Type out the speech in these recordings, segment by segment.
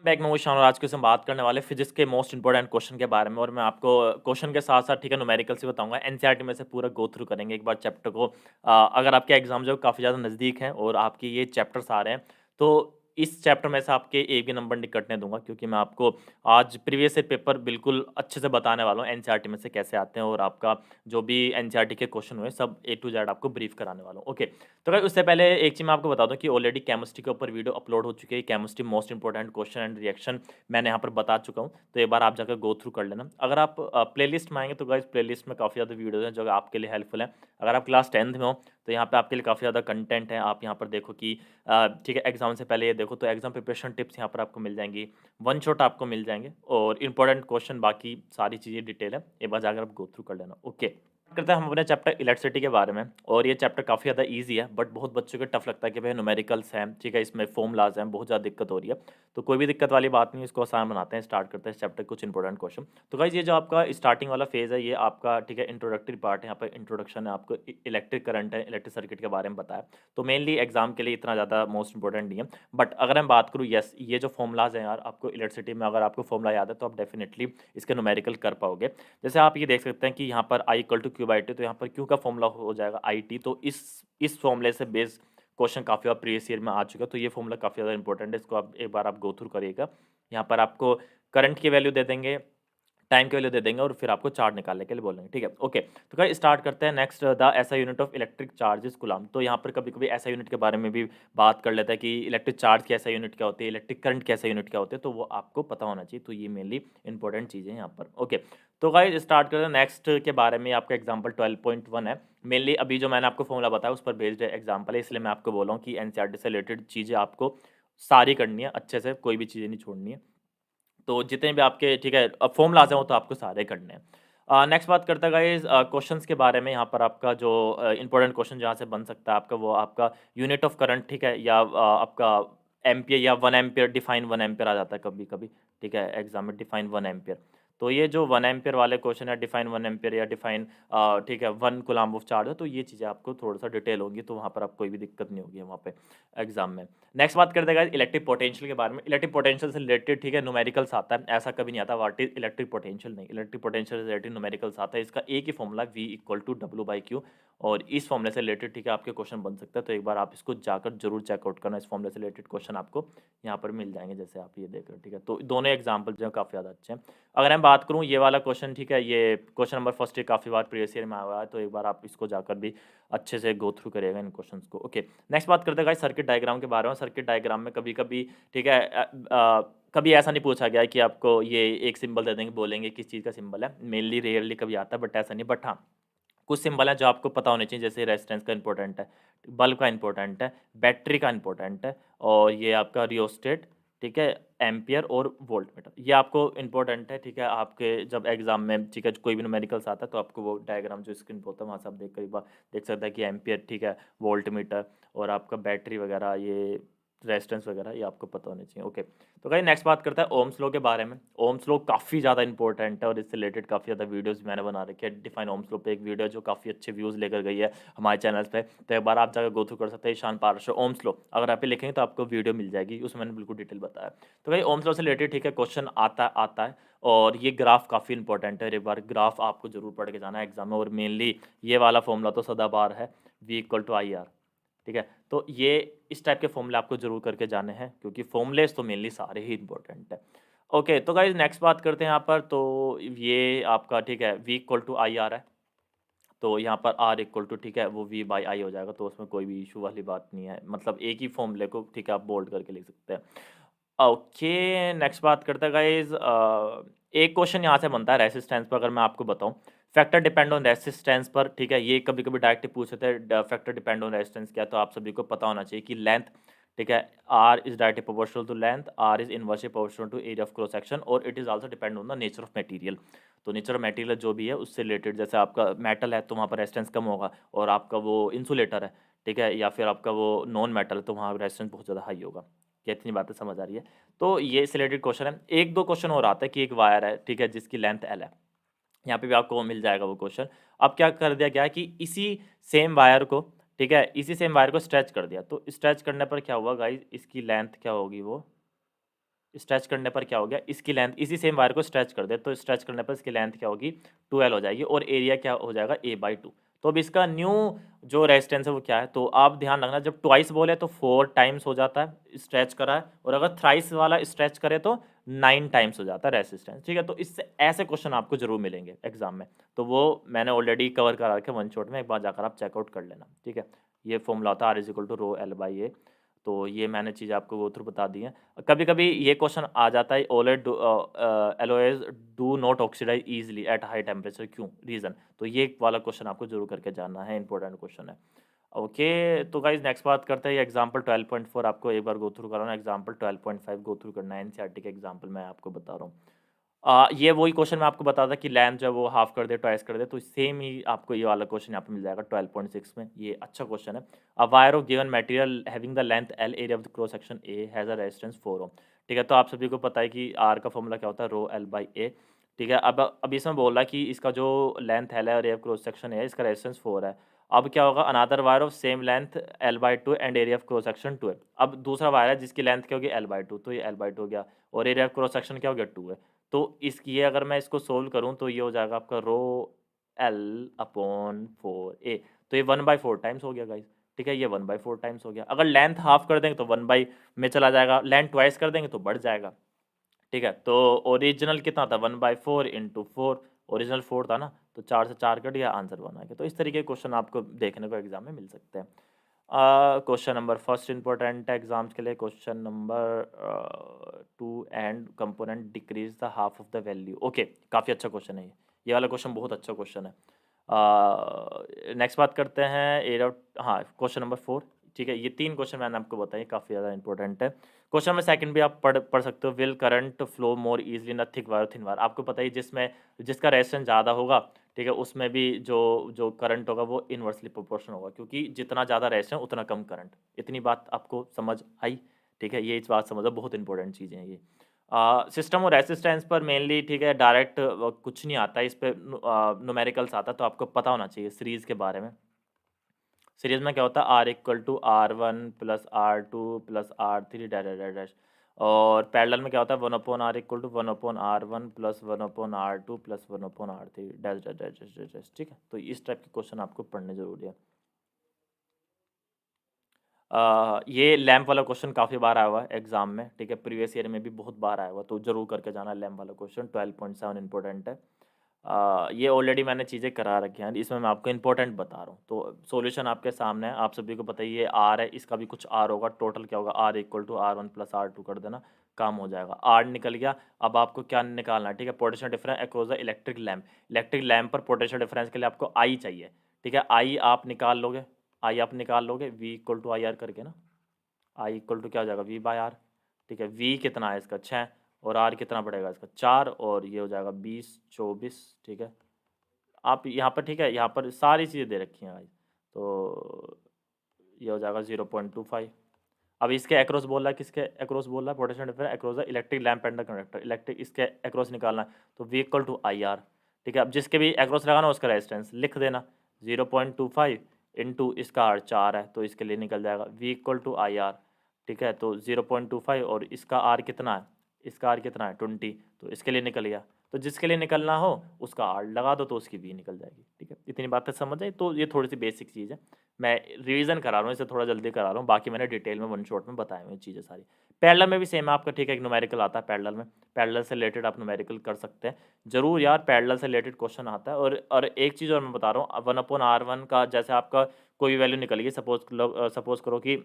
Back में वो शान और आज के हम बात करने वाले फिजिक्स के मोस्ट इंपोर्टेंट क्वेश्चन के बारे में और मैं आपको क्वेश्चन के साथ साथ ठीक है न्यूमेरिकल से बताऊंगा एनसीईआरटी में से पूरा गो थ्रू करेंगे एक बार चैप्टर को। अगर आपके एग्जाम जो काफ़ी ज़्यादा नज़दीक हैं और आपके ये चैप्टर्स आ रहे हैं तो इस चैप्टर में से आपके एक भी नंबर नहीं कटने दूंगा क्योंकि मैं आपको आज प्रीवियस ईयर पेपर बिल्कुल अच्छे से बताने वाला हूँ एनसीईआरटी में से कैसे आते हैं और आपका जो भी एनसीईआरटी के क्वेश्चन हुए सब ए टू जेड आपको ब्रीफ कराने वाला हूँ। ओके, तो भाई उससे पहले एक चीज़ मैं आपको बता दूं कि ऑलरेडी केमिस्ट्री के ऊपर वीडियो अपलोड हो चुकी है। Chemistry most important question and reaction मैंने यहाँ पर बता चुका हूँ, तो एक बार आप जाकर गो थ्रू कर लेना। अगर आप प्लेलिस्ट में आएंगे तो गाइस प्लेलिस्ट में काफ़ी ज़्यादा वीडियोज़ हैं जो आपके लिए हेल्पफुल है। अगर आप क्लास 10th में हो तो यहाँ पे आपके लिए काफ़ी ज़्यादा कंटेंट है। आप यहाँ पर देखो कि ठीक है एग्जाम से पहले ये देखो तो एग्जाम प्रिपरेशन टिप्स यहाँ पर आपको मिल जाएंगी, वन शॉट आपको मिल जाएंगे और इंपॉर्टेंट क्वेश्चन बाकी सारी चीज़ें डिटेल है, एक बार जाकर आप गो थ्रू कर लेना। ओके, करते हैं हम अपने चैप्टर इलेक्ट्रिसिटी के बारे में और ये चैप्टर काफ़ी ज़्यादा इजी है बट बहुत बच्चों को टफ लगता है कि भाई न्यूमेरिकल्स हैं, ठीक है इसमें फॉर्मूलाज हैं, बहुत ज़्यादा दिक्कत हो रही है। तो कोई भी दिक्कत वाली बात नहीं है, इसको आसान बनाते हैं। स्टार्ट करते हैं इस चैप्टर कुछ इंपॉर्टेंट क्वेश्चन। तो गाइस ये जो आपका स्टार्टिंग वाला फेज़ है ये आपका ठीक है इंट्रोडक्टरी पार्ट है। यहाँ पर इंट्रोडक्शन है, आपको इलेक्ट्रिक करंट है, इलेक्ट्रिक सर्किट के बारे में बताया। तो मेनली एग्जाम के लिए इतना ज़्यादा मोस्ट इंपॉर्टेंट नहीं है बट अगर मैं बात करूँ यस ये जो फॉर्मूलाज हैं यार आपको इलेक्ट्रिसिटी में अगर आपको फॉर्मूला याद है तो आप डेफिनेटली इसके न्यूमेरिकल कर पाओगे। जैसे आप ये देख सकते हैं कि यहाँ पर I equal to Q by T, तो यहाँ पर क्यू का फॉर्मूला हो जाएगा आई टी। तो इस फॉर्मूले से बेस क्वेश्चन काफ़ी बार प्रीवियस ईयर में आ चुका है, तो ये फॉर्मूला काफ़ी ज़्यादा इंपॉर्टेंट है, इसको आप एक बार आप गो थ्रू करिएगा। यहाँ पर आपको करंट की वैल्यू दे देंगे, टाइम की वैल्यू दे देंगे और फिर आपको चार्ज निकालने के लिए बोलेंगे, ठीक है। ओके, तो क्या स्टार्ट करते हैं। नेक्स्ट द ऐसा unit of electric charge is coulomb. तो यहाँ पर कभी कभी ऐसा यूनिट के बारे में भी बात कर लेता है कि इलेक्ट्रिक चार्ज की ऐसा यूनिट क्या होती है, इलेक्ट्रिक करंट की ऐसा यूनिट क्या होते हैं, तो वो आपको पता होना चाहिए। तो ये मेनली इंपॉर्टेंट चीज़ें हैं यहाँ पर। ओके, तो गाइस स्टार्ट करते हैं नेक्स्ट के बारे में। आपका एग्जाम्पल 12.1 है। मेनली अभी जो मैंने आपको फॉर्मूला बताया उस पर बेस्ड एग्जाम्पल है, इसलिए मैं आपको बोला हूँ कि एनसीईआरटी से रिलेटेड चीज़ें आपको सारी करनी है अच्छे से, कोई भी चीज़ें नहीं छोड़नी है। तो जितने भी आपके ठीक है अब फॉर्मूला आ जाओ तो आपको सारे करने हैं। नेक्स्ट बात करते हैं गाइस क्वेश्चंस के बारे में। यहाँ पर आपका जो इंपॉर्टेंट क्वेश्चन जहाँ से बन सकता है आपका वो आपका यूनिट ऑफ करंट, ठीक है, या आपका एम्पियर या 1 एम्पियर, डिफाइन 1 एम्पियर आ जाता है कभी कभी, ठीक है एग्जाम में डिफाइन 1 एम्पियर। तो ये जो 1 एम्पियर वाले क्वेश्चन है, डिफाइन 1 एम्पियर या डिफाइन ठीक है 1 कूलम्ब ऑफ चार्ज है, तो ये चीज़ें आपको थोड़ा सा डिटेल होंगी, तो वहाँ पर आपको कोई भी दिक्कत नहीं होगी वहाँ पे एग्जाम में। नेक्स्ट बात करते हैं इलेक्ट्रिक पोटेंशियल के बारे में। इलेक्ट्रिक पोटेंशियल से रिलेटेड ठीक है न्यूमेरिकल्स आता है, ऐसा कभी नहीं आता व्हाट इज इलेक्ट्रिक पोटेंशियल, नहीं, इलेक्ट्रिक पोटेंशियल से रिलेटेड न्यूमेरिकल्स आता है। इसका एक ही formula V equal to W by Q, और इस फॉर्मूले से रिलेटेड ठीक है आपके क्वेश्चन बन सकता है। तो एक बार आप इसको जाकर जरूर चेकआउट करना, इस फॉर्मूले से रिलेटेड क्वेश्चन आपको यहाँ पर मिल जाएंगे जैसे आप ये देख रहे हो, ठीक है। तो दोनों एग्जाम्पल जो है काफ़ी ज़्यादा अच्छे हैं। अगर मैं बात करूँ ये वाला क्वेश्चन, ठीक है, ये क्वेश्चन नंबर फर्स्ट काफ़ी बार प्रीवियस ईयर में आया हुआ है, तो एक बार आप इसको जाकर भी अच्छे से गो थ्रू करिएगा इन क्वेश्चंस को। ओके, नेक्स्ट बात करते हैं गाइस सर्किट डायग्राम के बारे में। सर्किट डायग्राम में कभी कभी ठीक है कभी ऐसा नहीं पूछा गया है कि आपको ये एक सिंबल दे देंगे, बोलेंगे किस चीज़ का सिंबल है, मेनली रेयरली कभी आता है बट ऐसा नहीं। बट हाँ कुछ सिंबल है जो आपको पता होने चाहिए, जैसे रेजिस्टेंस का इंपॉर्टेंट है, बल्ब का इंपॉर्टेंट है, बैटरी का इंपॉर्टेंट है, और ये आपका रियोस्टेट, ठीक है, एम्पियर और वोल्ट मीटर, ये आपको इंपॉर्टेंट है, ठीक है। आपके जब एग्जाम में ठीक है कोई भी न्यूमेरिकल्स आता है तो आपको वो डायग्राम जो स्क्रीन पर होता है वहाँ से आप देख कर एक बार देख सकते हैं कि एम्पियर, ठीक है, वोल्ट मीटर और आपका बैटरी वगैरह, ये रेजिस्टेंस वगैरह, ये आपको पता होने चाहिए। ओके, तो कहीं नेक्स्ट बात करता है ओम्स लॉ के बारे में। ओम्स लॉ काफ़ी ज़्यादा इंपॉर्टेंट है और इससे रिलेटेड काफ़ी ज़्यादा वीडियोस मैंने बना रखी है। डिफाइन ओम्स लॉ पे एक वीडियो जो काफ़ी अच्छे व्यूज़ लेकर गई है हमारे चैनल पे, तो एक बार आप जाकर गो थ्रू कर सकते हैं। ईशान पारशर ओम्स लॉ अगर आप लिखेंगे तो आपको वीडियो मिल जाएगी, उसमें मैंने बिल्कुल डिटेल बताया। तो भाई ओम्स लॉ से रिलेटेड ठीक है क्वेश्चन आता है और ये ग्राफ काफ़ी इंपॉर्टेंट है। एक बार ग्राफ आपको जरूर पढ़ के जाना है एग्जाम में, और मेनली ये वाला फॉर्मूला तो सदाबहार है, V equal to I R, ठीक है। तो ये इस टाइप के फॉर्मूले आपको जरूर करके जाने हैं क्योंकि फॉर्मूलेस तो मेनली सारे ही इंपॉर्टेंट है। ओके, तो गाइज नेक्स्ट बात करते हैं यहाँ पर। तो ये आपका ठीक है V equal to I R है, तो यहाँ पर R इक्वल टू ठीक है वो V बाई आई हो जाएगा, तो उसमें कोई भी इशू वाली बात नहीं है, मतलब एक ही फॉर्मूले को ठीक है आप बोल्ड करके लिख सकते हैं। ओके, नेक्स्ट बात करते हैं गाइज। एक क्वेश्चन यहाँ से बनता है रेसिस्टेंस पर, अगर मैं आपको बताऊँ फैक्टर डिपेंड ऑन रेसिस्टेंस पर, ठीक है, ये कभी कभी डायरेक्टली पूछ सकते हैं फैक्टर डिपेंड ऑन रेसिस्टेंस क्या, तो आप सभी को पता होना चाहिए कि लेंथ, ठीक है, R is directly proportional to length, R is inversely proportional to area of cross section, और it is also depend on the nature of material. तो नेचर ऑफ मटेरियल जो भी है उससे रिलेटेड, जैसे आपका मेटल है तो वहाँ पर रेजिस्टेंस कम होगा, और आपका वो इंसुलेटर है, ठीक है, या फिर आपका वो नॉन मेटल है तो वहाँ रेजिस्टेंस बहुत ज़्यादा हाई होगा। क्या इतनी बातें समझ आ रही है? तो ये सिलेक्टेड क्वेश्चन है। एक दो क्वेश्चन और आता है कि एक वायर है, ठीक है, जिसकी लेंथ L है, यहाँ पे भी आपको मिल जाएगा वो क्वेश्चन। अब क्या कर दिया गया है कि इसी सेम वायर को, ठीक है, इसी सेम वायर को स्ट्रेच कर दिया, तो स्ट्रेच करने पर क्या हुआ गाइज, इसकी लेंथ क्या होगी, वो स्ट्रेच करने पर क्या हो गया, इसकी लेंथ, इसी सेम वायर को स्ट्रेच कर दे तो स्ट्रेच करने पर इसकी लेंथ क्या होगी, 2L हो जाएगी और एरिया क्या हो जाएगा, A/2। तो अब इसका न्यू जो रेजिस्टेंस है वो क्या है, तो आप ध्यान रखना जब ट्वाइस बोले तो 4 टाइम्स हो जाता है स्ट्रेच करा है, और अगर थ्राइस वाला स्ट्रेच करे तो 9 टाइम्स हो जाता है रेजिस्टेंस, ठीक है। तो इससे ऐसे क्वेश्चन आपको जरूर मिलेंगे एग्जाम में, तो वो मैंने ऑलरेडी कवर करा रखे वन शॉट में, एक बार जाकर आप चेकआउट कर लेना, ठीक है। ये फॉर्मूला होता है R=ρL/A। तो ये मैंने चीज़ आपको गो थ्रू बता दी है। कभी कभी ये क्वेश्चन आ जाता है, alloyed alloys do not oxidize easily at high temperature, क्यों, रीज़न। तो ये वाला क्वेश्चन आपको जरूर करके जानना है, इंपॉर्टेंट क्वेश्चन है। ओके, तो गाइज नेक्स्ट बात करते हैं, एग्जाम्पल 12.4 आपको एक बार गो थ्रू कराना, एग्जाम्पल 12.5 गो थ्रू करना है, एनसीईआरटी के एग्जाम्पल मैं आपको बता रहा हूँ। ये वही क्वेश्चन मैं आपको बता था कि लेंथ जब वो हाफ कर दे ट्वाइस कर दे, तो सेम ही आपको ये वाला क्वेश्चन यहाँ पे मिल जाएगा 12.6 में। ये अच्छा क्वेश्चन है। A wire of given material having the length L, area of the cross section A has a resistance 4 ओम, ठीक है। तो आप सभी को पता है कि R का फॉर्मूला क्या होता है, ρL/A, ठीक है। अब इसमें बोल रहा है कि इसका जो लेंथ L है और एरिया ऑफ क्रॉस सेक्शन है, इसका रेजिस्टेंस 4 है। अब क्या होगा, another wire of same length L/2 and area of cross section 2 है। अब दूसरा वायर है जिसकी लेंथ क्या होगी, L/2, तो ये L/2 हो गया, और एरिया ऑफ क्रॉस सेक्शन क्या हो गया, 2 है। तो इस ये अगर मैं इसको सोल्व करूँ तो ये हो जाएगा आपका ρL/4A। तो ये 1/4 टाइम्स हो गया गाइस, ठीक है। ये 1/4 टाइम्स हो गया। अगर लेंथ हाफ कर देंगे तो 1 बाई में चला जाएगा, लेंथ ट्वाइस कर देंगे तो बढ़ जाएगा, ठीक है। तो ओरिजिनल कितना था, 1/4 इंटू 4, ओरिजिनल 4 था ना, तो 4 से 4 कट गया, आंसर 1 आ गया। तो इस तरीके के क्वेश्चन आपको देखने को एग्जाम में मिल सकते हैं। क्वेश्चन नंबर फर्स्ट इंपॉर्टेंट है एग्जाम्स के लिए, question number 2 and component decrease the half of the value. Okay, काफ़ी अच्छा क्वेश्चन है ये वाला क्वेश्चन बहुत अच्छा क्वेश्चन है। नेक्स्ट बात करते हैं एरिया, हाँ क्वेश्चन नंबर 4, ठीक है। ये 3 क्वेश्चन मैंने आपको बताए, काफ़ी ज़्यादा इंपॉर्टेंट है। क्वेश्चन नंबर सेकंड भी आप पढ़ सकते हो, will current flow more easily in thick wire thin wire. आपको पता ही जिसमें जिसका रेजिस्टेंस ज़्यादा होगा, ठीक है, उसमें भी जो जो करंट होगा वो इन्वर्सली प्रोपोर्शनल होगा, क्योंकि जितना ज़्यादा रेजिस्टेंस उतना कम करंट। इतनी बात आपको समझ आई, ठीक है। ये इस बात समझो, बहुत इंपॉर्टेंट चीज़ें हैं ये। सिस्टम और रेसिस्टेंस पर मेनली, ठीक है, डायरेक्ट कुछ नहीं आता, इस पर न्यूमेरिकल्स आता, तो आपको पता होना चाहिए सीरीज़ के बारे में। सीरीज में क्या होता है, R=R1 plus R2 plus R3 dash dash dash, और पैरेलल में क्या होता है, 1/R=1/R1 plus 1/R2 plus 1/R3 dash dash dash dash dash dash, ठीक है। तो इस टाइप के क्वेश्चन आपको पढ़ने जरूरी है। ये लैम्प वाला क्वेश्चन काफ़ी बार आया हुआ है एग्जाम में, ठीक है, प्रीवियस ईयर में भी बहुत बार आया हुआ, तो जरूर करके जाना लैम्प वाला क्वेश्चन। 12.7 इंपॉर्टेंट है। ये ऑलरेडी मैंने चीज़ें करा रखी हैं, इसमें मैं आपको इंपॉर्टेंट बता रहा हूँ। तो सॉल्यूशन आपके सामने है, आप सभी को पता ही ये आर है, इसका भी कुछ आर होगा, टोटल क्या होगा, R=R1 प्लस R2 कर देना, काम हो जाएगा। आर निकल गया। अब आपको क्या निकालना है, ठीक है, potential difference across the electric lamp. Electric lamp पर पोटेंशियल डिफरेंस के लिए आपको आई चाहिए, ठीक है। आई आप निकाल लोगे, आई आप निकाल लोगे, V=IR करके ना, आई इक्वल टू क्या हो जाएगा, V/R, ठीक है। V कितना है इसका, 6, और R कितना पड़ेगा इसका, 4, और ये हो जाएगा 20 24, ठीक है। आप यहाँ पर, ठीक है, यहाँ पर सारी चीज़ें दे रखी हैं भाई, तो ये हो जाएगा 0.25। अब इसके अक्रॉस बोल रहा है, किसके अक्रॉस बोल रहा है, potential difference across the electric lamp and the conductor, electric इसके अक्रॉस निकालना है, तो V=IR, ठीक है। अब जिसके भी अक्रॉस लगाना उसका रेजिस्टेंस लिख देना, 0.25 इंटू इसका आर 4 है, तो इसके लिए निकल जाएगा V=IR, ठीक है। तो 0.25 और इसका आर कितना है, इसका आर कितना है 20, तो इसके लिए निकल गया। तो जिसके लिए निकलना हो उसका आर लगा दो तो उसकी वी निकल जाएगी, ठीक है। इतनी बातें समझ आई, तो ये थोड़ी सी बेसिक चीज़ है, मैं रिवीजन करा रहा हूँ, इसे थोड़ा जल्दी करा रहा हूँ, बाकी मैंने डिटेल में वन शॉट में बताए हुए चीज़ें सारी। पैरेलल में भी सेम है आपका, ठीक है, एक न्यूमेरिकल आता है पैरेलल में, पैरेलल से रिलेटेड आप न्यूमेरिकल कर सकते हैं जरूर यार, पैरेलल से रिलेटेड क्वेश्चन आता है। और एक चीज़ और मैं बता रहा हूँ, 1/R1 का जैसे आपका कोई भी वैल्यू निकल गई, सपोज करो कि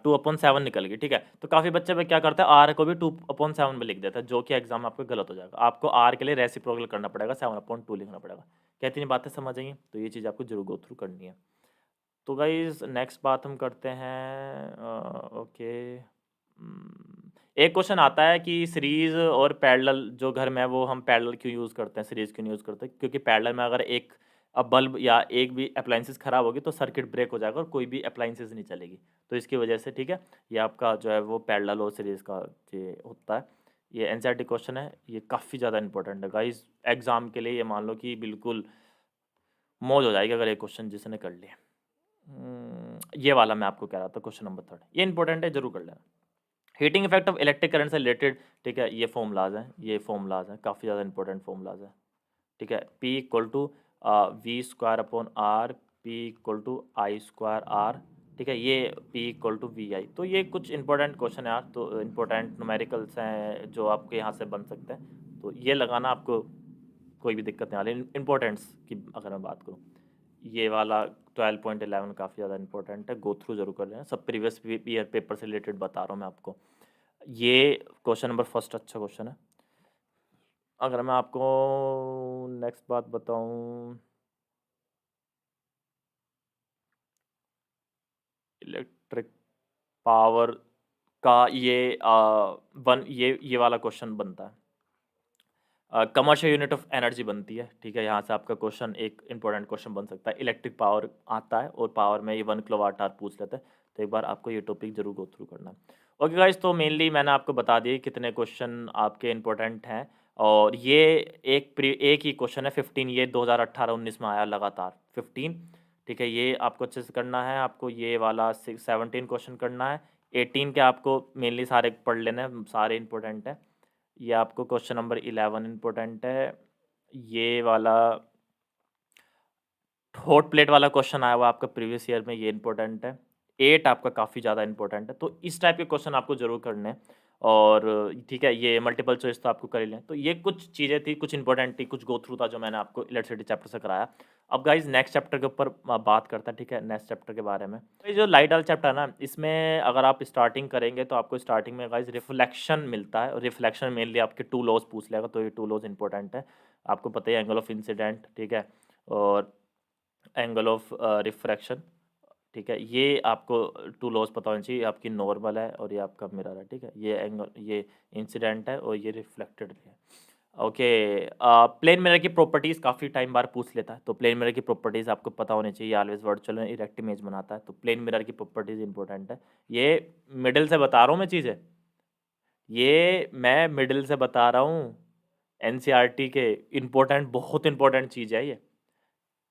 2/7 निकल गई, ठीक है। तो काफ़ी बच्चे पे क्या करते हैं, आर को भी 2/7 में लिख देता है, जो कि एग्जाम में आपको गलत हो जाएगा। आपको आर के लिए रेसिप्रोकल करना पड़ेगा, 7/2 लिखना पड़ेगा। क्या इतनी बातें समझ आई? तो ये चीज़ आपको जरूर गो थ्रू करनी है। तो गाइज नेक्स्ट बात हम करते हैं, ओके, एक क्वेश्चन आता है कि सीरीज और पैरेलल जो घर में है वो हम पैरेलल क्यों यूज़ करते हैं, सीरीज क्यों यूज़ करते हैं, क्योंकि पैरेलल में अगर एक अब बल्ब या एक भी अप्लाइंसेस ख़राब होगी तो सर्किट ब्रेक हो जाएगा और कोई भी अप्लाइंसेस नहीं चलेगी, तो इसकी वजह से, ठीक है, ये आपका जो है वो पैरेलल और सीरीज का ये होता है। ये एनसीईआरटी क्वेश्चन है, ये काफ़ी ज़्यादा इंपॉर्टेंट है गाइज एग्जाम के लिए, ये मान लो कि बिल्कुल मौज हो जाएगी अगर ये क्वेश्चन जिसने कर लिया। ये वाला मैं आपको कह रहा था, क्वेश्चन नंबर 3, ये इंपॉर्टेंट है, जरूर कर लेना। Heating effect of electric current से रिलेटेड, ठीक है, ये फॉर्मूलाज हैं, ये फॉर्मूलाज हैं, काफ़ी ज़्यादा इंपॉर्टेंट फॉर्मूलाज हैं, ठीक है। P equal to V square upon R, P equal to I square R, ठीक है, ये P equal to V I. तो ये कुछ इंपॉर्टेंट क्वेश्चन है यार, तो इंपॉर्टेंट न्यूमेरिकल्स हैं जो आपके यहाँ से बन सकते हैं, तो ये लगाना आपको कोई भी दिक्कत नहीं आ रही। इंपॉर्टेंट्स की अगर मैं बात करूँ, ये वाला 12.11 काफ़ी ज़्यादा इंपॉर्टेंट है, गो थ्रू जरूर कर लेना, सब प्रीवियस ईयर पेपर से रिलेटेड बता रहा हूँ मैं आपको। ये क्वेश्चन नंबर फर्स्ट अच्छा क्वेश्चन है। अगर मैं आपको नेक्स्ट बात बताऊं, इलेक्ट्रिक पावर का ये ये वाला क्वेश्चन बनता है, कमर्शियल यूनिट ऑफ एनर्जी बनती है, ठीक है। यहाँ से आपका क्वेश्चन एक इंपॉर्टेंट क्वेश्चन बन सकता है, इलेक्ट्रिक पावर आता है और पावर में ये 1 किलोवाट आवर पूछ लेते हैं, तो एक बार आपको ये टॉपिक जरूर गो थ्रू करना है। ओके गाइस, तो मेनली मैंने आपको बता दिया कितने क्वेश्चन आपके इंपॉर्टेंट हैं, और ये एक ही क्वेश्चन है 15, ये 2018-19 में आया लगातार 15, ठीक है। ये आपको अच्छे से करना है, आपको ये वाला 17 क्वेश्चन करना है, 18 के आपको मेनली सारे पढ़ लेने हैं, सारे इंपॉर्टेंट है। ये आपको क्वेश्चन नंबर 11 इंपॉर्टेंट है, ये वाला हॉट प्लेट वाला क्वेश्चन आया हुआ आपका प्रीवियस ईयर में, ये इंपॉर्टेंट है। 8 आपका काफ़ी ज़्यादा इंपॉर्टेंट है, तो इस टाइप के क्वेश्चन आपको जरूर करने हैं। और ठीक है, ये मल्टीपल चॉइस तो आपको कर ही लें। तो ये कुछ चीज़ें थी, कुछ इंपॉर्टेंट थी, कुछ गो थ्रू था जो मैंने आपको इलेक्ट्रिसिटी चैप्टर से कराया। अब गाइज नेक्स्ट चैप्टर के ऊपर बात करता है, ठीक है, नेक्स्ट चैप्टर के बारे में। तो ये जो लाइट वाला चैप्टर है ना, इसमें अगर आप स्टार्टिंग करेंगे तो आपको स्टार्टिंग में गाइज रिफ्लेक्शन मिलता है, और रिफ्लेक्शन मेनली आपके 2 लॉज पूछ लेगा, तो ये 2 लॉज इंपॉर्टेंट है। आपको पता ही है, एंगल ऑफ इंसिडेंट, ठीक है, और एंगल ऑफ रिफ्रैक्शन, ठीक है। ये आपको 2 लॉज पता होनी चाहिए, आपकी नॉर्मल है और ये आपका मिरर है, ठीक है। ये एंगल, ये इंसिडेंट है और ये रिफ्लेक्टेड है। ओके, प्लेन मिरर की प्रॉपर्टीज़ काफ़ी टाइम बार पूछ लेता है, तो प्लेन मिरर की प्रॉपर्टीज़ आपको पता होनी चाहिए, ऑलवेज वर्चुअल में इरेक्ट इमेज बनाता है, तो प्लेन मिरर की प्रॉपर्टीज़ इंपॉर्टेंट है। ये मिडिल से बता रहा हूँ मैं चीज़ें, ये मैं मिडिल से बता रहा हूँ, एनसीईआरटी के इंपॉर्टेंट, बहुत इंपॉर्टेंट चीज़ है ये।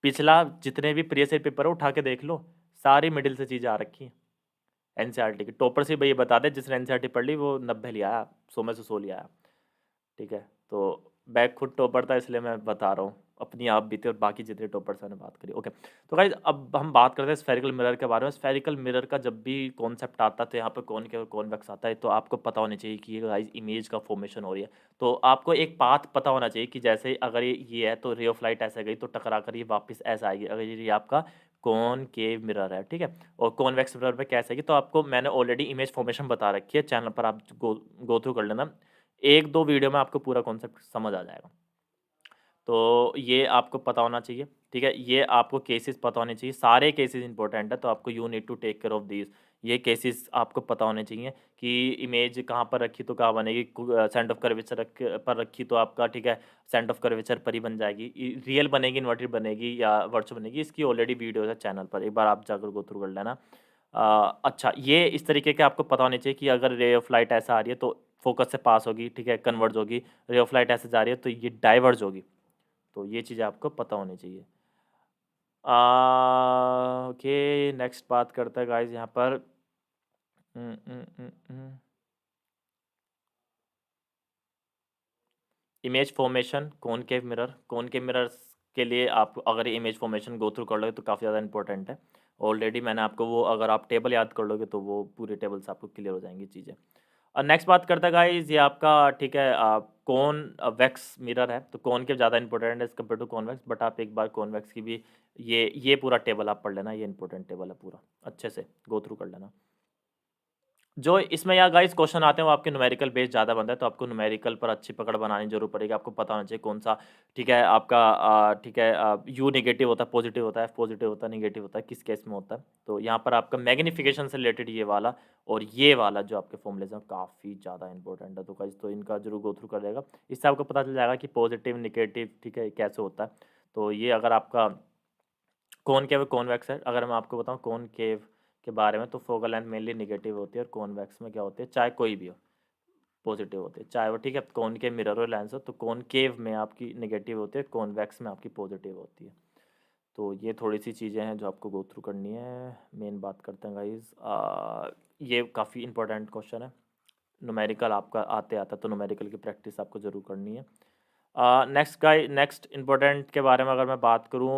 पिछला जितने भी प्रीवियस ईयर पेपर है उठा के देख लो, सारी मिडिल से चीज़ें आ रखी हैं। एनसीईआरटी की टॉपर से भाई ये बता दे, जिसने एनसीईआरटी पढ़ ली वो 90 लिया आया, 100 में से 100 लिया आया, ठीक है। तो मैं खुद टॉपर था, इसलिए मैं बता रहा हूँ, अपनी आप भी थे और बाकी जितने टॉपर से मैंने बात करी। ओके, तो गाइज अब हम बात करते हैं स्फेरिकल मिरर के बारे में। स्फेरिकल मिरर का जब भी कॉन्सेप्ट आता है तो यहाँ पर कॉन्वेक्स आता है, तो आपको पता होना चाहिए कि ये गाइज इमेज का फॉर्मेशन हो रही है। तो आपको एक पाथ पता होना चाहिए कि जैसे अगर ये है तो रे ऑफ लाइट ऐसे गई तो टकरा कर ये वापस ऐसा आएगी, अगर ये आपका कॉनकेव मिरर है, ठीक है। और कॉन्वेक्स मिरर पे कैसे आएगी, तो आपको मैंने ऑलरेडी इमेज फॉर्मेशन बता रखी है चैनल पर, आप गो थ्रू कर लेना, 1-2 वीडियो में आपको पूरा कॉन्सेप्ट समझ आ जाएगा। तो ये आपको पता होना चाहिए, ठीक है। ये आपको केसेस पता होने चाहिए, सारे केसेस इंपॉर्टेंट है, तो आपको you need to take care of this. ये केसेस आपको पता होने चाहिए कि इमेज कहाँ पर रखी तो कहाँ बनेगी, सेंटर ऑफ कर्वेचर पर रखी तो आपका, ठीक है, सेंटर ऑफ कर्वेचर पर ही बन जाएगी, रियल बनेगी, इन्वर्टेड बनेगी या वर्चुअल बनेगी, इसकी ऑलरेडी वीडियो है चैनल पर, एक बार आप जाकर गो थ्रू कर लेना। अच्छा, ये इस तरीके के आपको पता होने चाहिए कि अगर रे ऑफ लाइट ऐसा आ रही है तो फोकस से पास होगी, ठीक है, कन्वर्ज होगी, रे ऑफ लाइट ऐसे जा रही है तो ये डाइवर्ज होगी, तो ये चीज़ें आपको पता होनी चाहिए। ओके, नेक्स्ट बात करते हैं गाइज यहाँ पर, इमेज फॉर्मेशन, कॉनकेव मिरर्स के लिए आप अगर इमेज फॉर्मेशन गो थ्रू कर लोगे तो काफ़ी ज़्यादा इंपॉर्टेंट है। ऑलरेडी मैंने आपको वो, अगर आप टेबल याद कर लोगे तो वो पूरे टेबल से आपको क्लियर हो जाएंगी चीज़ें। और नेक्स्ट बात करते हैं गाइज, ये आपका, ठीक है, कौन वैक्स मिरर है, तो कौन के ज़्यादा इंपॉर्टेंट है as compared to convex, but आप एक बार कॉन्वेक्स की भी ये पूरा टेबल आप पढ़ लेना, ये इंपॉर्टेंट टेबल है, पूरा अच्छे से गो थ्रू कर लेना। जो इसमें यहाँ गाइस क्वेश्चन आते हैं वो आपके न्यूमेरिकल बेस ज़्यादा बनता है, तो आपको न्यूमेरिकल पर अच्छी पकड़ बनानी जरूर पड़ेगी, आपको पता होना चाहिए कौन सा, ठीक है, आपका ठीक है, यू नेगेटिव होता है, पॉजिटिव होता है, पॉजिटिव होता है, नेगेटिव होता है, किस केस में होता है। तो यहाँ पर आपका मैग्नीफिकेशन से रिलेटेड ये वाला और ये वाला जो आपके फॉर्मूलेज हैं काफ़ी ज़्यादा इंपॉर्टेंट है, तो गाइस तो इनका जरूर गो थ्रू कर देगा, इससे आपको पता चल जाएगा कि पॉजिटिव निगेटिव, ठीक है, कैसे होता है। तो ये अगर आपका कॉनकेव कॉन्वेक्स है, अगर मैं आपको बताऊँ कॉनकेव के बारे में, तो फोकल लेंथ मेनली निगेटिव होती है, और कॉन्वेक्स में क्या होती है, चाहे कोई भी हो, पॉजिटिव होती है, चाहे वो, ठीक है, कॉनकेव मिरर और लेंस हो, तो कॉनकेव में आपकी निगेटिव होती है, कॉन्वेक्स में आपकी पॉजिटिव होती है। तो ये थोड़ी सी चीज़ें हैं जो आपको गो थ्रू करनी है। मेन बात करते हैं गाइज, ये काफ़ी इंपॉर्टेंट क्वेश्चन है, न्यूमेरिकल आपका आते आता तो न्यूमेरिकल की प्रैक्टिस आपको ज़रूर करनी है। नेक्स्ट इम्पोर्टेंट के बारे में अगर मैं बात करूँ,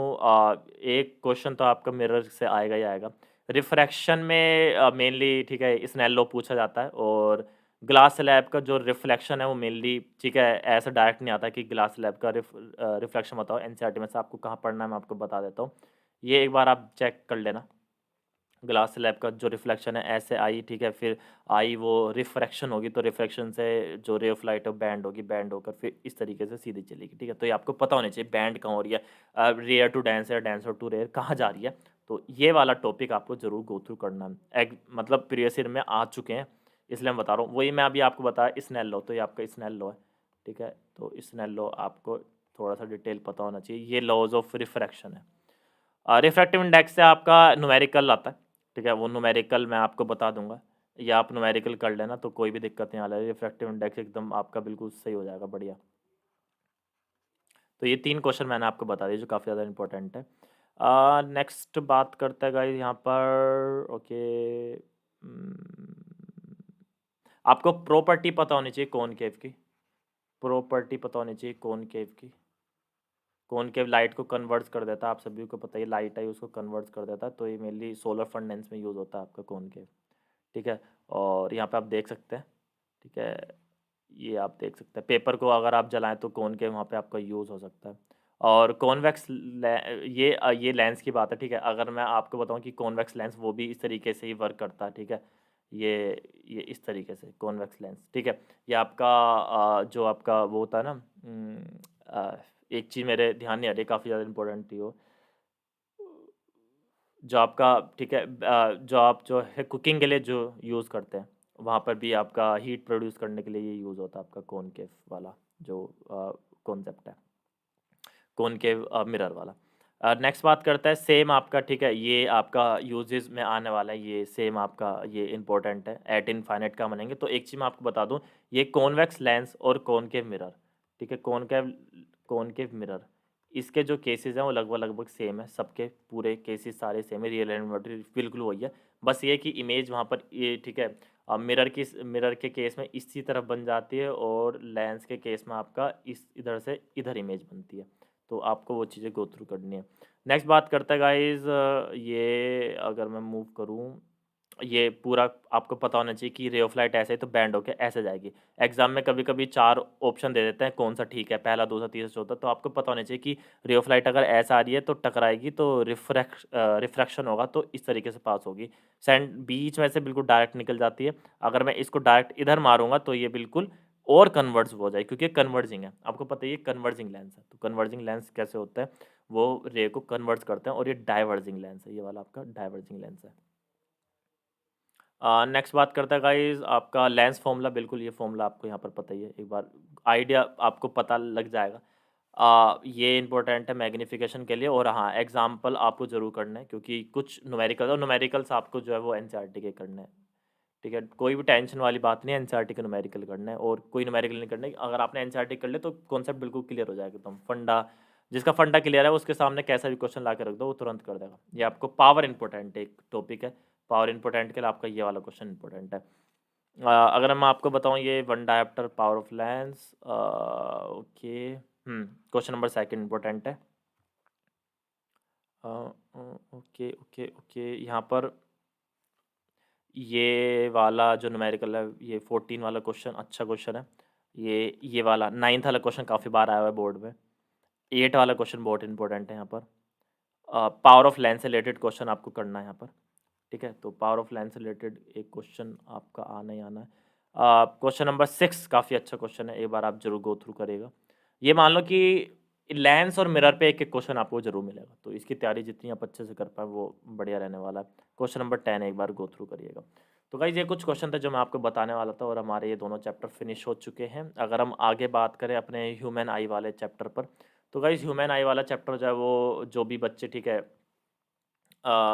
एक क्वेश्चन तो आपका मिरर से आएगा ही आएगा। रिफ्रैक्शन में मेनली ठीक है स्नेल लॉ पूछा जाता है, और ग्लास स्लैब का जो रिफ्लेक्शन है वो मेनली ठीक है ऐसा डायरेक्ट नहीं आता कि ग्लास स्लैब का रिफ्लेक्शन बताओ। एनसीईआरटी में से आपको कहाँ पढ़ना है मैं आपको बता देता हूँ, ये एक बार आप चेक कर लेना। ग्लास स्लैब का जो रिफ्लेक्शन है ऐसे आई, ठीक है, फिर आई वो रिफ्रैक्शन होगी, तो रिफ्रैक्शन से जो रे ऑफ लाइट है बैंड होगी, बैंड होकर फिर इस तरीके से सीधी चलेगी, ठीक है। तो ये आपको पता होना चाहिए बैंड कहाँ हो रही है, rare to denser, denser to rare कहाँ जा रही है। तो ये वाला टॉपिक आपको जरूर गो थ्रू करना है। मतलब प्रीवियस ईयर में आ चुके हैं, इसलिए मैं बता रहा हूँ। वही मैं अभी आपको बताया स्नेल लॉ, तो ये आपका स्नेल लॉ है, ठीक है। तो स्नेल लॉ आपको थोड़ा सा डिटेल पता होना चाहिए। ये लॉज ऑफ रिफ्रैक्शन है। रिफ्रैक्टिव इंडेक्स से आपका न्यूमेरिकल आता है, ठीक है। वो न्यूमेरिकल मैं आपको बता दूंगा, या आप न्यूमेरिकल कर लेना तो कोई भी दिक्कत नहीं आ रहा है। रिफ्रैक्टिव इंडेक्स एकदम आपका बिल्कुल सही हो जाएगा, बढ़िया। तो ये 3 क्वेश्चन मैंने आपको बता दिए जो काफ़ी ज़्यादा इंपॉर्टेंट है। नेक्स्ट बात करते हैं गाइस यहाँ पर। ओके, आपको प्रॉपर्टी पता होनी चाहिए कॉनकेव की। प्रॉपर्टी पता होनी चाहिए कॉनकेव की। कॉनकेव लाइट को कन्वर्ट्स कर देता है, आप सभी को पता है लाइट है उसको कन्वर्ट्स कर देता है। तो ये मेनली सोलर फंडेंस में यूज़ होता है आपका कॉनकेव, ठीक है। और यहाँ पे आप देख सकते हैं, ठीक है, ये आप देख सकते हैं पेपर को अगर आप जलाएं तो कॉनकेव वहाँ पे आपका यूज़ हो सकता है। और कॉन्वेक्स ये लेंस की बात है, ठीक है। अगर मैं आपको बताऊं कि कॉन्वेक्स लेंस वो भी इस तरीके से ही वर्क करता है, ठीक है। ये ये इस तरीके से कॉन्वेक्स लेंस, ठीक है। ये आपका जो आपका वो होता है ना, एक चीज़ मेरे ध्यान नहीं आ रही, काफ़ी ज़्यादा इंपॉर्टेंट थी वो, जो आपका ठीक है जो आप जो है कुकिंग के लिए जो यूज़ करते हैं, वहाँ पर भी आपका हीट प्रोड्यूस करने के लिए ये यूज़ होता है आपका कॉनकेव वाला जो कॉन्सेप्ट है, कॉनकेव मिरर वाला। नेक्स्ट बात करता है सेम आपका, ठीक है, ये आपका यूजेस में आने वाला है, ये सेम आपका ये इंपॉर्टेंट है। एट इनफाइनाइट का बनेंगे तो एक चीज़ मैं आपको बता दूं, ये कॉन्वेक्स लेंस और कॉनकेव मिरर, ठीक है, कॉनकेव कॉनकेव मिरर, इसके जो केसेस हैं वो लगभग लगभग सेम है, सबके पूरे केसेस सारे सेम है, रियल एंड वर्चुअल बिल्कुल वही है। बस ये कि इमेज वहाँ पर ये ठीक है मिरर के केस में इसी तरफ बन जाती है, और लेंस के केस में आपका इस इधर से इधर इमेज बनती है। तो आपको वो चीज़ें गो थ्रू करनी है। नेक्स्ट बात करते हैं गाइस, ये अगर मैं मूव करूँ, ये पूरा आपको पता होना चाहिए कि रे ऑफ लाइट ऐसे है तो बैंड होके ऐसे जाएगी। एग्जाम में कभी कभी 4 ऑप्शन दे देते हैं कौन सा ठीक है, पहला, दूसरा, तीसरा, चौथा। तो आपको पता होना चाहिए कि रे ऑफ लाइट अगर ऐसा आ रही है तो टकराएगी, तो रिफ्रैक्शन होगा तो इस तरीके से पास होगी। सैंड बीच में से बिल्कुल डायरेक्ट निकल जाती है। अगर मैं इसको डायरेक्ट इधर मारूंगा तो ये बिल्कुल और कन्वर्ज हो जाए, क्योंकि कन्वर्जिंग है, आपको पता है ये कन्वर्जिंग लेंस है। तो कन्वर्जिंग लेंस कैसे होता है, वो रे को कन्वर्ज करते हैं, और ये डाइवर्जिंग लेंस है, ये वाला आपका डाइवर्जिंग लेंस है। नेक्स्ट बात करते हैं गाइस आपका लेंस फॉर्मूला, बिल्कुल ये फॉर्मूला आपको यहाँ पर पता ही है, एक बार आइडिया आपको पता लग जाएगा। ये इंपॉर्टेंट है मैग्नीफिकेशन के लिए, और हाँ एग्जाम्पल आपको जरूर करना है, क्योंकि कुछ न्यूमेरिकल और न्यूमेरिकल्स आपको जो है वो एनसीईआरटी के करने हैं, ठीक है। कोई भी टेंशन वाली बात नहीं है, एनसीईआरटी का न्यूमेरिकल करना है, और कोई न्यूमेरिकल नहीं करना है। अगर आपने एनसीईआरटी कर ले तो कॉन्सेप्ट बिल्कुल क्लियर हो जाएगा एकदम। फंडा जिसका फंडा क्लियर है उसके सामने कैसा भी क्वेश्चन ला के रख दो वो तुरंत कर देगा। ये आपको पावर इंपॉर्टेंट एक टॉपिक है, पावर इंपॉर्टेंट के लिए आपका ये वाला क्वेश्चन इंपॉर्टेंट है। अगर मैं आपको बताऊं ये one dioptre power of lens, okay, question number second important है। ओके ओके ओके, यहाँ पर ये वाला जो न्यूमेरिकल है, ये 14 वाला क्वेश्चन अच्छा क्वेश्चन है। ये वाला 9th वाला क्वेश्चन काफ़ी बार आया हुआ है बोर्ड में। 8 वाला क्वेश्चन बहुत इंपॉर्टेंट है यहाँ पर। पावर ऑफ लेंस से रिलेटेड क्वेश्चन आपको करना है यहाँ पर, ठीक है। तो पावर ऑफ लेंस से रिलेटेड एक क्वेश्चन आपका आना ही आना है। क्वेश्चन नंबर 6 काफ़ी अच्छा क्वेश्चन है, एक बार आप जरूर गो थ्रू करिएगा। ये मान लो कि लेंस और मिरर पे एक एक क्वेश्चन आपको जरूर मिलेगा, तो इसकी तैयारी जितनी आप अच्छे से कर पाए वो बढ़िया रहने वाला है। क्वेश्चन नंबर 10 एक बार गो थ्रू करिएगा। तो गाइज ये कुछ क्वेश्चन थे जो मैं आपको बताने वाला था, और हमारे ये दोनों चैप्टर फिनिश हो चुके हैं। अगर हम आगे बात करें अपने ह्यूमन आई वाले चैप्टर पर, तो गाइज ह्यूमन आई वाला चैप्टर जो है वो जो भी बच्चे ठीक है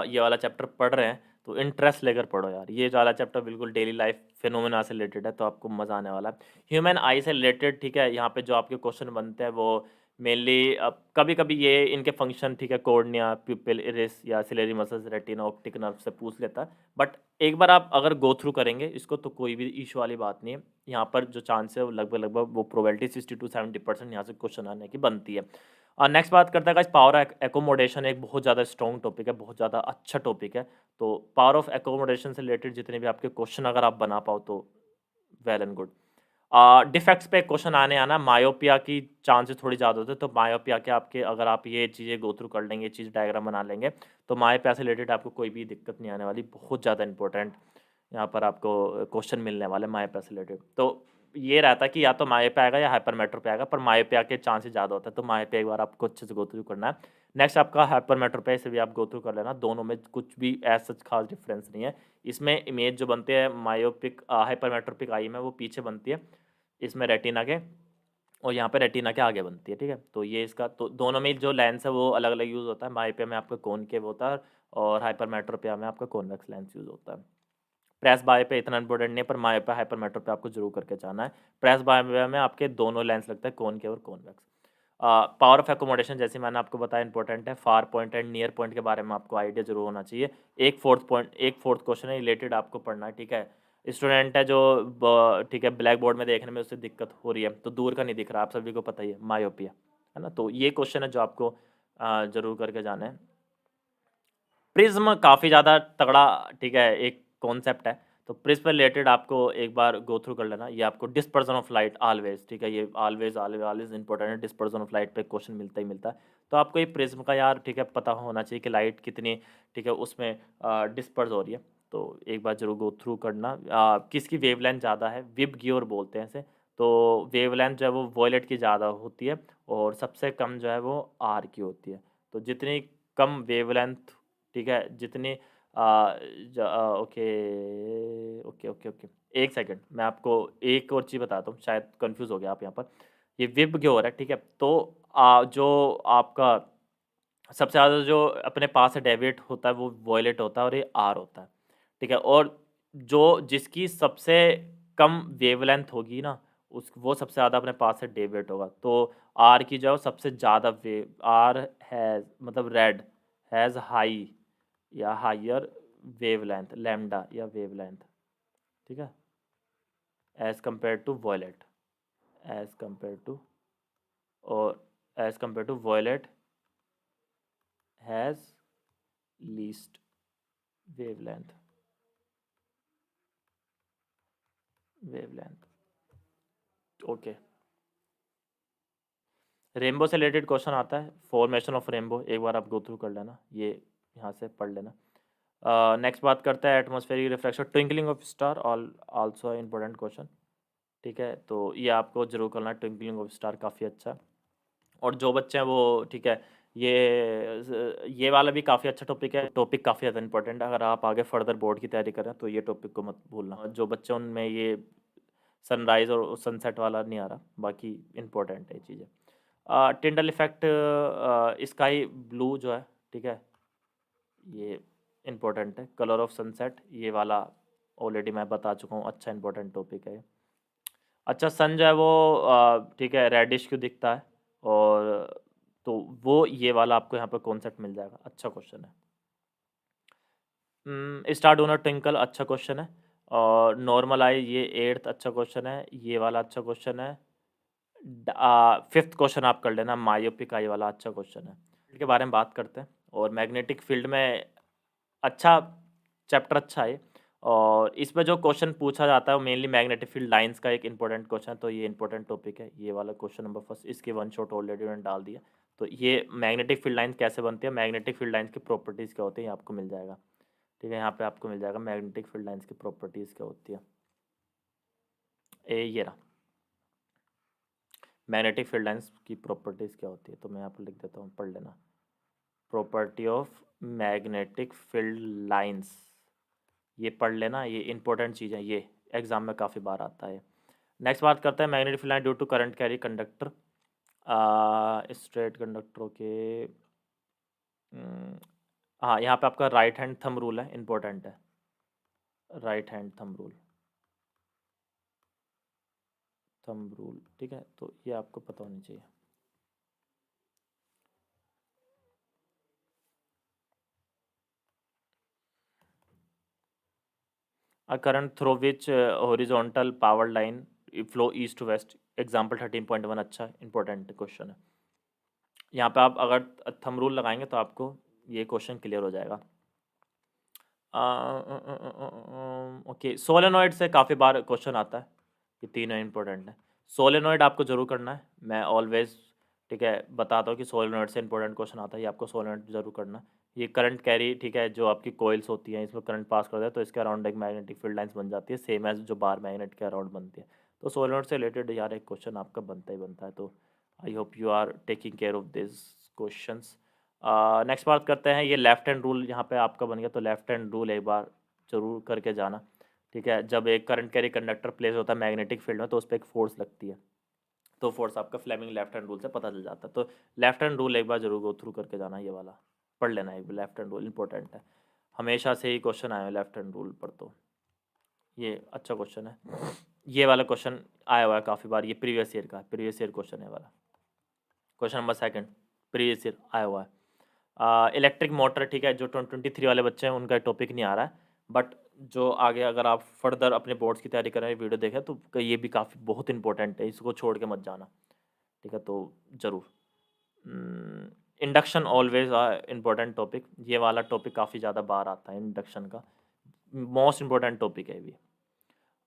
ये वाला चैप्टर पढ़ रहे हैं तो इंटरेस्ट लेकर पढ़ो यार। ये वाला चैप्टर बिल्कुल डेली लाइफ फिनोमेना से रिलेटेड है, तो आपको मज़ा आने वाला है। ह्यूमन आई से रिलेटेड, ठीक है, यहाँ पे जो आपके क्वेश्चन बनते हैं वो मेनली अब कभी-कभी ये इनके फंक्शन ठीक है कॉर्निया, प्यूपिल, इरिस या ciliary muscles, retina, optic nerve से पूछ लेता है। बट एक बार आप अगर गो थ्रू करेंगे इसको तो कोई भी इश्यू वाली बात नहीं है। यहाँ पर जो चांस है वो लगभग-लगभग वो प्रोबेबिलिटी 60 टू 70% यहाँ से क्वेश्चन आने की बनती है। नेक्स्ट बात करते हैं गाइस पावर एकोमोडेशन एक बहुत ज़्यादा स्ट्रॉन्ग टॉपिक है, बहुत ज़्यादा अच्छा टॉपिक है। तो पावर ऑफ एकोमोडेशन से रिलेटेड जितने भी आपके क्वेश्चन अगर आप बना पाओ तो वेल एंड गुड। डिफेक्ट्स पे क्वेश्चन आने आना मायोपिया की चांसेस थोड़ी ज़्यादा होते हैं, तो मायोपिया के आपके अगर आप ये चीज़ें गो थ्रू कर लेंगे, ये चीज़ डायग्राम बना लेंगे, तो मायोपिया से रिलेटेड आपको कोई भी दिक्कत नहीं आने वाली। बहुत ज़्यादा इंपॉर्टेंट यहाँ पर आपको क्वेश्चन मिलने वाले मायोपिया से रिलेटेड। तो ये रहता है कि या तो मायोपिया आएगा या हाइपरमेट्रोपिया आएगा, पर मायोपिया के चांसेस ज़्यादा होते हैं, तो मायोपिया एक बार आपको अच्छे से गो थ्रू करना है। नेक्स्ट आपका हाइपरमेट्रोपिया, इसे भी आप गो थ्रू कर लेना। दोनों में कुछ भी एज सच खास डिफरेंस नहीं है। इसमें इमेज जो बनते हैं मायोपिक हाइपरमेट्रोपिक आई में वो पीछे बनती है, इसमें रेटिना के, और यहाँ पे रेटिना के आगे बनती है, ठीक है। तो ये इसका तो दोनों में जो लेंस है वो अलग अलग यूज़ होता है। मायोपिया में आपका कॉनकेव होता है और हाइपरमेट्रोपिया में आपका कॉन्वेक्स लेंस यूज़ होता है। प्रेस बायोपिया इतना इंपॉर्टेंट नहीं है, पर मायोपिया हाइपरमेट्रोपिया आपको जरूर करके जाना है। प्रेस बायोपिया में आपके दोनों लेंस लगता है, कॉनकेव और कॉन्वेक्स। पावर ऑफ एकोमोडेशन जैसे मैंने आपको बताया इंपॉर्टेंट है। Far point and near point के बारे में आपको आइडिया जरूर होना चाहिए। एक फोर्थ क्वेश्चन है रिलेटेड आपको पढ़ना है, ठीक है। स्टूडेंट है जो ठीक है ब्लैक बोर्ड में देखने में उससे दिक्कत हो रही है, तो दूर का नहीं दिख रहा, आप सभी को पता ही है, मायोपिया है ना। तो ये क्वेश्चन है जो आपको जरूर करके जाना है। प्रिज्म काफ़ी ज़्यादा तगड़ा ठीक है एक कॉन्सेप्ट है, तो प्रिज्म रिलेटेड आपको एक बार गो थ्रू कर लेना। ये आपको डिस्पर्जन ऑफ लाइट ऑलवेज, ठीक है, ये ऑलवेज ऑलवेज ऑलवेज इंपॉर्टेंट है। डिस्पर्जन ऑफ लाइट पे क्वेश्चन मिलता ही मिलता है, तो आपको ये प्रिज्म का यार ठीक है पता होना चाहिए कि लाइट कितनी ठीक है उसमें डिस्पर्स हो रही है। तो एक बार जरूर गो थ्रू करना। किसकी वेवलेंथ ज़्यादा है, विब गियोर बोलते हैं इसे। तो वेवलेंथ जो है वो वॉयलेट की ज़्यादा होती है और सबसे कम जो है वो आर की होती है। तो जितनी कम वेवलेंथ ठीक है, जितनी ओके ओके ओके ओके, एक सेकंड मैं आपको एक और चीज़ बताता हूँ, शायद कंफ्यूज हो गया आप यहाँ पर। ये विब क्यों हो रहा है, ठीक है। तो जो आपका सबसे ज़्यादा जो अपने पास से डेविएट होता है वो वॉयलेट होता है और ये आर होता है, ठीक है। और जो जिसकी सबसे कम वेवलेंथ होगी ना, उस वो सबसे ज़्यादा अपने पास से डेविएट होगा। तो आर की जो सबसे ज़्यादा वेव आर हैज़ मतलब रेड हैज़ हाई या हायर वेवलेंथ लैम्डा या वेवलेंथ, ठीक है, as compare to violet, as compare to और as compare to violet has least wavelength, wavelength okay. Rainbow से रिलेटेड क्वेश्चन आता है, फॉर्मेशन ऑफ रेनबो एक बार आप गो थ्रू कर लेना, ये यहाँ से पढ़ लेना। नेक्स्ट बात करते हैं atmospheric reflection twinkling of star, all also important question, ठीक है। तो ये आपको जरूर करना है, ट्विंकलिंग ऑफ स्टार काफ़ी अच्छा है। और जो बच्चे हैं वो ठीक है, ये वाला भी काफ़ी अच्छा टॉपिक है, टॉपिक काफ़ी ज़्यादा इंपॉर्टेंट है। अगर आप आगे फर्दर बोर्ड की तैयारी करें तो ये टॉपिक को मत भूलना। जो बच्चे उनमें ये सनराइज़ और सनसेट वाला नहीं आ रहा, बाकी इंपॉर्टेंट है ये चीज़ें। टिंडल इफेक्ट स्काई ब्लू जो है, ठीक है, ये इंपॉर्टेंट है। कलर ऑफ सनसेट ये वाला ऑलरेडी मैं बता चुका हूँ, अच्छा इंपॉर्टेंट टॉपिक है। अच्छा सन जो है वो ठीक है रेडिश क्यों दिखता है, और तो वो ये वाला आपको यहाँ पर कॉन्सेप्ट मिल जाएगा, अच्छा क्वेश्चन है। स्टार डू नॉट ट्विंकल अच्छा क्वेश्चन है। और नॉर्मल आई ये एट्थ अच्छा क्वेश्चन है, ये वाला अच्छा क्वेश्चन है। फिफ्थ क्वेश्चन आप कर लेना, मायोपिक आई वाला अच्छा क्वेश्चन है। के बारे में बात करते हैं, और मैग्नेटिक फील्ड में अच्छा चैप्टर अच्छा है। और इसमें जो क्वेश्चन पूछा जाता है वो मेनली मैग्नेटिक फील्ड लाइंस का एक इंपॉर्टेंट क्वेश्चन है, तो ये इंपॉर्टेंट टॉपिक है ये वाला क्वेश्चन नंबर फर्स्ट, इसके वन शॉट ऑलरेडी मैंने डाल दिया। तो ये मैग्नेटिक फील्ड लाइंस कैसे बनती है, मैग्नेटिक फील्ड लाइंस की प्रॉपर्टीज़ क्या होती है, ये आपको मिल जाएगा, ठीक है। यहाँ पे आपको मिल जाएगा मैग्नेटिक फील्ड लाइंस की प्रॉपर्टीज़ क्या होती है। ये रहा मैग्नेटिक फील्ड लाइंस की प्रॉपर्टीज़ क्या होती है, तो मैं यहाँ पर लिख देता हूँ, पढ़ लेना। Property of magnetic field lines, ये पढ़ लेना, ये इंपॉर्टेंट चीज़ है, ये एग्जाम में काफ़ी बार आता है। नेक्स्ट बात करते हैं magnetic field line due to current carry conductor, straight कंडक्टरों के। हाँ यहाँ पे आपका राइट हैंड थंब रूल है, इंपॉर्टेंट है, right hand thumb rule, thumb rule, ठीक है। तो ये आपको पता होनी चाहिए। A current through which horizontal power line flow east to west. Example 13.1 अच्छा इंपॉर्टेंट क्वेश्चन है। यहाँ पे आप अगर थंब रूल लगाएंगे तो आपको ये क्वेश्चन क्लियर हो जाएगा। ओके, सोलेनॉइड से काफ़ी बार क्वेश्चन आता है, ये तीनों इंपॉर्टेंट है। सोलेनॉइड आपको जरूर करना है, मैं ऑलवेज ठीक है बताता हूँ कि सोलेनॉइड से इंपॉर्टेंट क्वेश्चन आता है, ये आपको सोलेनॉइड जरूर करना है। ये करंट कैरी ठीक है, जो आपकी कोइल्स होती हैं इसमें करंट पास करता है तो इसके अराउंड एक मैग्नेटिक फील्ड लाइंस बन जाती है, सेम एज जो बार मैग्नेट के अराउंड बनती है। तो सोलेनॉइड से रिलेटेड यार एक क्वेश्चन आपका बनता ही बनता है, तो I hope you are taking care of this questions. Next बात करते हैं, ये लेफ्ट हैंड रूल यहाँ पे आपका बन गया, तो लेफ्ट हैंड रूल एक बार जरूर करके जाना। ठीक है, जब एक करंट कैरी कंडक्टर प्लेस होता है मैग्नेटिक फील्ड में तो उस पर एक फोर्स लगती है, तो फोर्स आपका फ्लेमिंग लेफ्ट हैंड रूल से पता चल जाता है। तो लेफ्ट हैंड रूल एक बार जरूर गो थ्रू करके जाना, ये वाला पढ़ लेना, एक लेफ्ट हैंड रूल इंपॉर्टेंट है, हमेशा से ही क्वेश्चन आए लेफ्ट हैंड रूल पर, तो ये अच्छा क्वेश्चन है। ये वाला क्वेश्चन आया हुआ है काफ़ी बार, ये प्रीवियस ईयर का प्रीवियस ईयर क्वेश्चन है वाला, क्वेश्चन नंबर 2 प्रीवियस ईयर आया हुआ है। इलेक्ट्रिक मोटर ठीक है, जो 2023 वाले बच्चे हैं उनका टॉपिक नहीं आ रहा है, बट जो आगे अगर आप फर्दर अपने बोर्ड्स की तैयारी कर रहे हैं वीडियो देखें तो ये भी काफ़ी बहुत इंपॉर्टेंट है, इसको छोड़ के मत जाना। ठीक है, तो ज़रूर इंडक्शन ऑलवेज इम्पोर्टेंट टॉपिक, ये वाला टॉपिक काफ़ी ज़्यादा बार आता है, इंडक्शन का मोस्ट इम्पोर्टेंट टॉपिक है भी।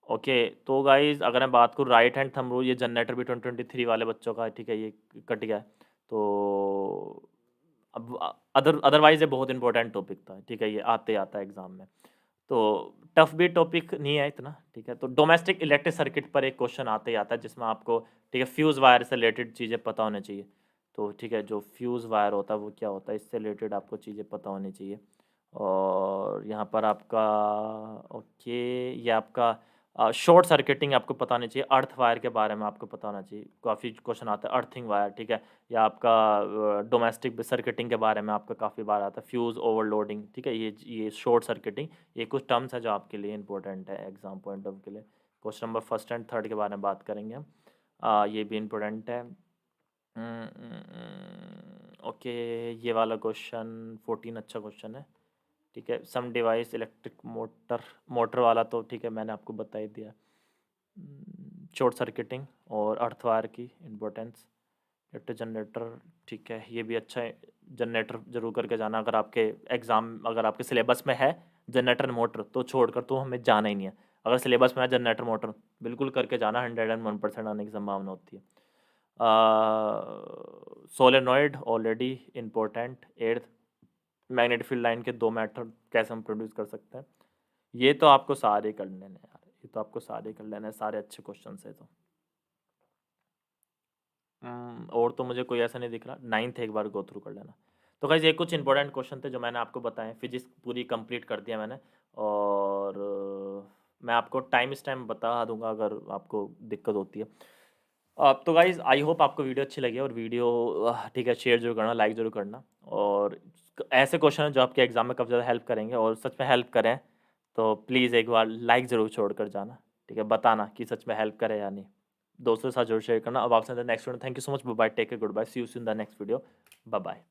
ओके, तो गाइज अगर मैं बात करूँ राइट हैंड थंब रूल, ये जनरेटर भी 2023 वाले बच्चों का है, ठीक है, ये कट गया है। तो अब अदरवाइज ये बहुत इंपॉर्टेंट टॉपिक था, ठीक है, ये आते आता है एग्जाम में, तो टफ भी टॉपिक नहीं है इतना। ठीक है, तो डोमेस्टिक इलेक्ट्रिक सर्किट पर एक क्वेश्चन आते ही आता है जिसमें आपको ठीक है फ्यूज़ वायर से रिलेटेड चीज़ें पता होनी चाहिए। तो ठीक है, जो फ्यूज़ वायर होता है वो क्या होता है, इससे रिलेटेड आपको चीज़ें पता होनी चाहिए। और यहाँ पर आपका ओके, ये आपका शॉर्ट सर्किटिंग आपको पता होनी चाहिए, अर्थ वायर के बारे में आपको पता होना चाहिए, काफ़ी क्वेश्चन आता है अर्थिंग वायर, ठीक है, या आपका डोमेस्टिक सर्किटिंग के बारे में आपका काफ़ी बार आता है, फ्यूज़ ओवरलोडिंग, ठीक है, ये शॉर्ट सर्किटिंग, ये कुछ टर्म्स है जो आपके लिए इंपॉर्टेंट है एग्जाम पॉइंट ऑफ के लिए। क्वेश्चन नंबर 1 एंड 3 के बारे में बात करेंगे हम, ये भी इंपॉर्टेंट है। ओके, ये वाला क्वेश्चन 14 अच्छा क्वेश्चन है, ठीक है, some device electric motor, motor वाला तो ठीक है मैंने आपको बता ही दिया। शॉर्ट सर्किटिंग और अर्थ वायर की इम्पोर्टेंस, इलेक्ट्रिक जनरेटर, ठीक है, ये भी अच्छा है, जनरेटर जरूर करके जाना, अगर आपके एग्ज़ाम अगर आपके सिलेबस में है जनरेटर मोटर तो छोड़कर तो हमें जाना ही नहीं है, अगर सिलेबस में है जनरेटर मोटर बिल्कुल करके जाना, 101% आने की संभावना होती है। Solenoid already important, earth magnetic field line के 2 मेथड कैसे हम प्रोड्यूस कर सकते हैं, ये तो आपको सारे कर लेने हैं यार, ये तो आपको सारे कर लेने हैं, सारे अच्छे क्वेश्चन है तो। और तो मुझे कोई ऐसा नहीं दिख रहा, 9th एक बार गो थ्रू कर लेना। तो गाइस ये कुछ इंपॉर्टेंट क्वेश्चन थे जो मैंने आपको बताए, फिजिक्स पूरी कंप्लीट कर दिया मैंने, और मैं आपको टाइम बता दूंगा अगर आपको दिक्कत होती है। अब तो गाइज आई होप आपको वीडियो अच्छी लगी, और वीडियो ठीक है शेयर जरूर करना, लाइक जरूर करना, और ऐसे क्वेश्चन हैं जो आपके एग्जाम में काफ़ी ज़्यादा हेल्प करेंगे और सच में हेल्प करें तो प्लीज़ एक बार लाइक ज़रूर छोड़ कर जाना, ठीक है, बताना कि सच में हेल्प करे या नहीं, दोस्तों के साथ जरूर शेयर करना। अब आपसे next video, thank you so much, bye, take care, good bye, see you in the next video, bye bye.